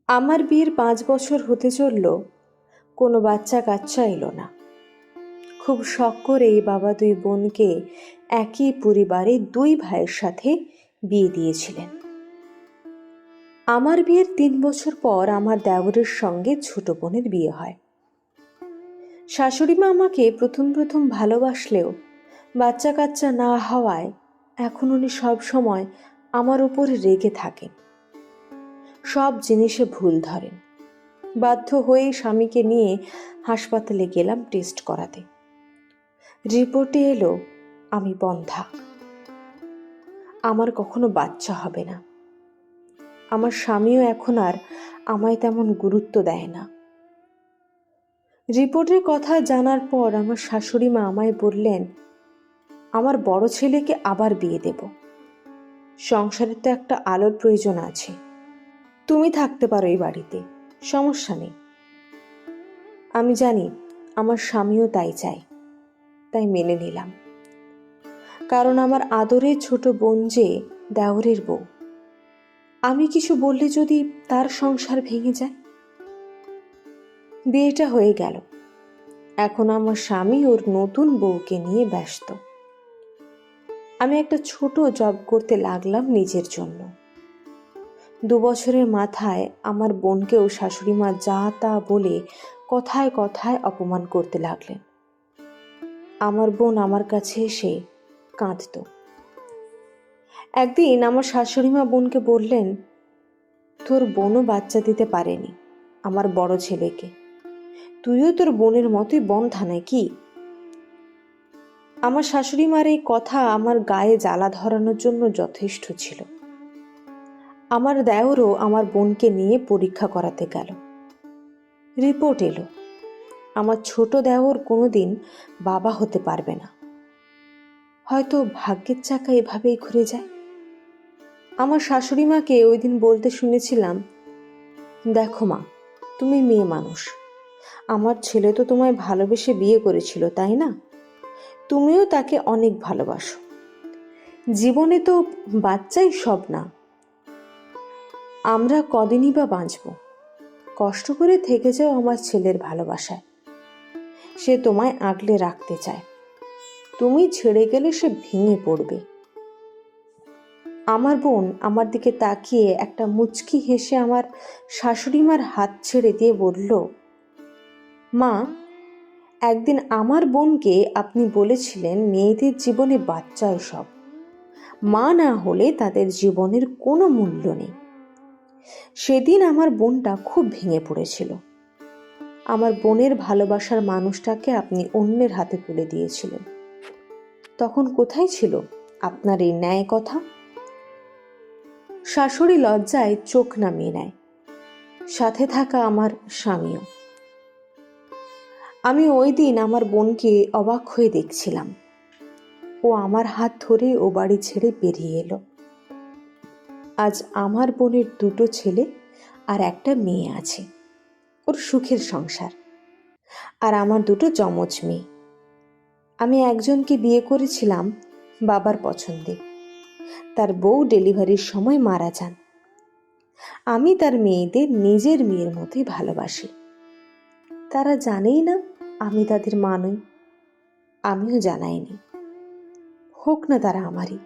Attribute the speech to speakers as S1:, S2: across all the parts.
S1: আমার বিয়ের 5 বছর হতে চলল, কোনো বাচ্চা কাচ্চা এলো না। খুব শখ করেই বাবা 2 বোনকে একই পরিবারে 2 ভাইয়ের সাথে বিয়ে দিয়েছিলেন। আমার বিয়ের 3 বছর পর আমার দেওরের সঙ্গে ছোট বোনের বিয়ে হয়। শাশুড়িমা আমাকে প্রথম প্রথম ভালোবাসলেও বাচ্চা কাচ্চা না হওয়ায় এখন উনি সব সময় আমার উপর রেগে থাকেন, সব জিনিসে ভুল ধরেন। বাধ্য হয়ে স্বামীকে নিয়ে হাসপাতালে গেলাম টেস্ট করাতে। রিপোর্টে এলো আমি বন্ধ্যা, আমার কখনো বাচ্চা হবে না। আমার স্বামীও এখন আর আমায় তেমন গুরুত্ব দেয় না। রিপোর্টের কথা জানার পর আমার শাশুড়ি মা আমায় বললেন, আমার বড় ছেলেকে আবার বিয়ে দেব, সংসারে তো একটা আলোর প্রয়োজন আছে, তুমি থাকতে পারো এই বাড়িতে, সমস্যা নেই। আমি জানি আমার স্বামীও তাই চায়, তাই মেনে নিলাম। কারণ আমার আদরের ছোট বোন যে দেওরের বউ, আমি কিছু বললে যদি তার সংসার ভেঙে যায়। বিয়েটা হয়ে গেল, এখন আমার স্বামী ওর নতুন বউকে নিয়ে ব্যস্ত। আমি একটা ছোট জব করতে লাগলাম নিজের জন্য। 2 বছরের মাথায় আমার বোনকেও শাশুড়ি মা যা তা বলে কথায় কথায় অপমান করতে লাগলেন। আমার বোন আমার কাছে এসে কাঁদত। একদিন আমার শাশুড়ি মা বোনকে বললেন, তোর বোনও বাচ্চা দিতে পারেনি আমার বড় ছেলেকে, তুইও তোর বোনের মতোই বন্ধ্যা নাকি? আমার শাশুড়ি মার এই কথা আমার গায়ে জ্বালা ধরানোর জন্য যথেষ্ট ছিল। আমার দেওরও আমার বোনকে নিয়ে পরীক্ষা করাতে গেল। রিপোর্ট এলো আমার ছোট দেওর কোনোদিন বাবা হতে পারবে না। হয়তো ভাগ্যের চাকা এভাবেই ঘুরে যায়। আমার শাশুড়ি মাকে ওই দিন বলতে শুনেছিলাম, দেখো মা, তুমি মেয়ে মানুষ, আমার ছেলে তো তোমায় ভালোবেসে বিয়ে করেছিল, তাই না? তুমিও তাকে অনেক ভালোবাসো। জীবনে তো বাচ্চাই সব না। আমরা কদিনই বা বাঁচব। কষ্ট করে থেকে যাও আমার ছেলের ভালোবাসায়। সে তোমায় আগলে রাখতে চায়, তুমি ছেড়ে গেলে সে ভেঙে পড়বে। আমার বোন আমার দিকে তাকিয়ে একটা মুচকি হেসে আমার শাশুড়ি মার হাত ছেড়ে দিয়ে বলল, মা, একদিন আমার বোনকে আপনি বলেছিলেন মেয়েদের জীবনে বাচ্চাই সব, মা না হলে তাদের জীবনের কোনো মূল্য নেই। সেদিন আমার বোনটা খুব ভেঙে পড়েছিল। আমার বোনের ভালোবাসার মানুষটাকে আপনি অন্যের হাতে তুলে দিয়েছিলেন। তখন কোথায় ছিল আপনার এই ন্যায় কথা? শাশুড়ি লজ্জায় চোখ নামিয়ে নেয়, সাথে থাকা আমার স্বামীও। আমি ওই দিন আমার বোনকে অবাক হয়ে দেখছিলাম। ও আমার হাত ধরে ও বাড়ি ছেড়ে বেরিয়ে এলো। আজ আমার বোনের 2টো ছেলে আর একটা মেয়ে আছে, ওর সুখের সংসার। আর আমার 2টো যমজ মেয়ে। আমি একজনকে বিয়ে করেছিলাম বাবার পছন্দে, তার বউ ডেলিভারির সময় মারা যান। আমি তার মেয়েদের নিজের মেয়ের মতোই ভালোবাসি। তারা জানেই না আমি তাদের মা নই, আমিও জানাইনি। হোক না তারা আমারই।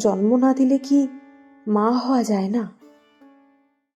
S1: জন্ম না দিলে কি মা হওয়া যায় না?